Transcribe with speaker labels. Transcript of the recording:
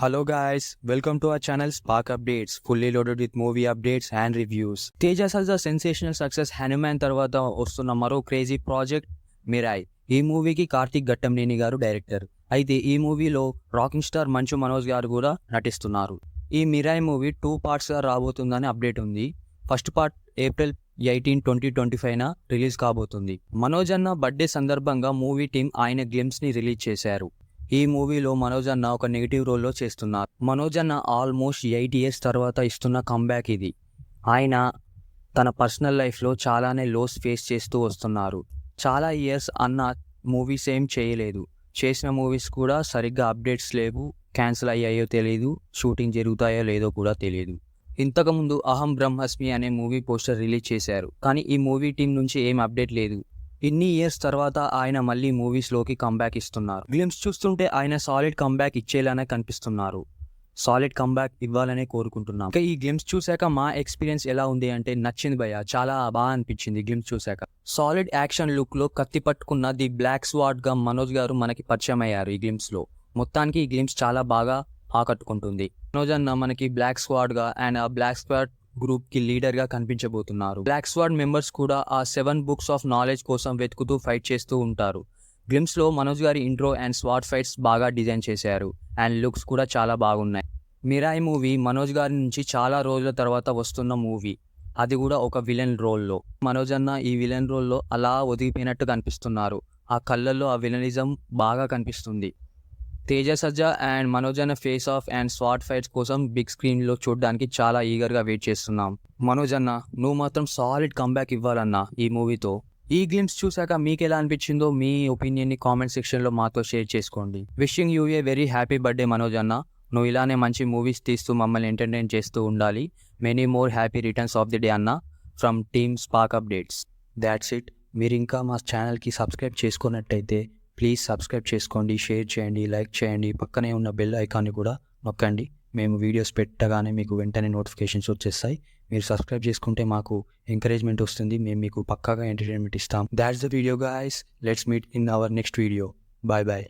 Speaker 1: Hello guys, welcome to our channel Spark Updates, fully loaded with movie updates and reviews. Tejas has a sensational success Hanuman తర్వాత వస్తున్న మరో crazy project Mirai. ఈ మూవీకి కార్తిక్ ఘట్టంనేని గారు director. అయితే ఈ మూవీలో రాకింగ్ స్టార్ మంచు మనోజ్ గారు కూడా నటిస్తున్నారు. ఈ మిరాయ్ మూవీ 2 పార్ట్స్గా రాబోతుందని అప్డేట్ ఉంది. ఫస్ట్ పార్ట్ ఏప్రిల్ 18, 2025న రిలీజ్ కాబోతుంది. మనోజ్ అన్న బర్త్డే సందర్భంగా మూవీ టీం ఆయన గ్లిమ్స్ని రిలీజ్ చేశారు. ఈ మూవీలో మనోజ్ అన్న ఒక నెగిటివ్ రోల్లో చేస్తున్నారు. మనోజ్ అన్న ఆల్మోస్ట్ 8 years తర్వాత ఇస్తున్న కంబ్యాక్ ఇది. ఆయన తన పర్సనల్ లైఫ్లో చాలానే లోస్ ఫేస్ చేస్తూ వస్తున్నారు. చాలా ఇయర్స్ అన్న మూవీస్ ఏం చేయలేదు. చేసిన మూవీస్ కూడా సరిగ్గా అప్డేట్స్ లేవు, క్యాన్సిల్ అయ్యాయో తెలియదు, షూటింగ్ జరుగుతాయో లేదో కూడా తెలియదు. ఇంతకుముందు అహం బ్రహ్మస్మి అనే మూవీ పోస్టర్ రిలీజ్ చేశారు, కానీ ఈ మూవీ టీం నుంచి ఏం అప్డేట్ లేదు. ఇన్ని ఇయర్స్ తర్వాత ఆయన మళ్ళీ మూవీస్లోకి కంబ్యాక్ ఇస్తున్నారు. గ్లిమ్స్ చూస్తుంటే ఆయన సాలిడ్ కంబ్యాక్ ఇచ్చేలానే కనిపిస్తున్నారు. సాలిడ్ కంబ్యాక్ ఇవ్వాలనే కోరుకుంటున్నాం. ఇంకా ఈ గ్లిమ్స్ చూశాక మా ఎక్స్పీరియన్స్ ఎలా ఉంది అంటే నచ్చింది భయ్య, చాలా బాగా అనిపించింది గ్లిమ్స్ చూశాక. సాలిడ్ యాక్షన్ లుక్లో కత్తి పట్టుకున్న ది బ్లాక్ స్వార్డ్గా మనోజ్ గారు మనకి పరిచయం అయ్యారు ఈ గ్లిమ్స్లో. మొత్తానికి ఈ గ్లిమ్స్ చాలా బాగా ఆకట్టుకుంటుంది. మనోజ్ అన్న మనకి బ్లాక్ స్వార్డ్గా అండ్ ఆ బ్లాక్ స్వార్డ్ గ్రూప్కి లీడర్గా కనిపించబోతున్నారు. బ్లాక్ స్వార్డ్ మెంబర్స్ కూడా ఆ 7 books ఆఫ్ నాలెడ్జ్ కోసం వెతుకుతూ ఫైట్ చేస్తూ ఉంటారు. గ్లిమ్స్లో మనోజ్ గారి ఇంట్రో అండ్ స్వార్డ్ ఫైట్స్ బాగా డిజైన్ చేశారు అండ్ లుక్స్ కూడా చాలా బాగున్నాయి. మిరాయ్ మూవీ మనోజ్ గారి నుంచి చాలా రోజుల తర్వాత వస్తున్న మూవీ, అది కూడా ఒక విలన్ రోల్లో. మనోజ్ అన్న ఈ విలన్ రోల్లో అలా ఒదిగిపోయినట్టు కనిపిస్తున్నారు. ఆ కళ్ళల్లో ఆ విలనిజం బాగా కనిపిస్తుంది. తేజ సజ్జా అండ్ మనోజ్ అన్న face of and swat fights కోసం బిగ్ స్క్రీన్లో చూడడానికి చాలా ఈగర్గా వెయిట్ చేస్తున్నాం. మనోజ్ అన్న నువ్వు మాత్రం సాలిడ్ కంబ్యాక్ ఇవ్వాలన్నా ఈ మూవీతో. ఈ గ్లిమ్స్ చూశాక మీకు ఎలా అనిపించిందో మీ ఒపీనియన్ని కామెంట్ సెక్షన్లో మాతో షేర్ చేసుకోండి. Wishing you a very happy birthday Manoj అన్న. నువ్వు ఇలానే మంచి మూవీస్ తీస్తూ మమ్మల్ని ఎంటర్టైన్ చేస్తూ ఉండాలి. Many more happy returns of the day అన్న from team spark updates. That's it. మీరు ఇంకా మా ఛానల్కి సబ్స్క్రైబ్ చేసుకున్నట్టయితే ప్లీజ్ సబ్స్క్రైబ్ చేసుకోండి, షేర్ చేయండి, లైక్ చేయండి, పక్కనే ఉన్న బెల్ ఐకాన్ని కూడా నొక్కండి. మేము వీడియోస్ పెట్టగానే మీకు వెంటనే నోటిఫికేషన్స్ వచ్చేస్తాయి. మీరు సబ్స్క్రైబ్ చేసుకుంటే మాకు ఎంకరేజ్మెంట్ వస్తుంది. మేము మీకు పక్కాగా ఎంటర్టైన్మెంట్ ఇస్తాం. That's the video guys. Let's meet in our next video. Bye bye.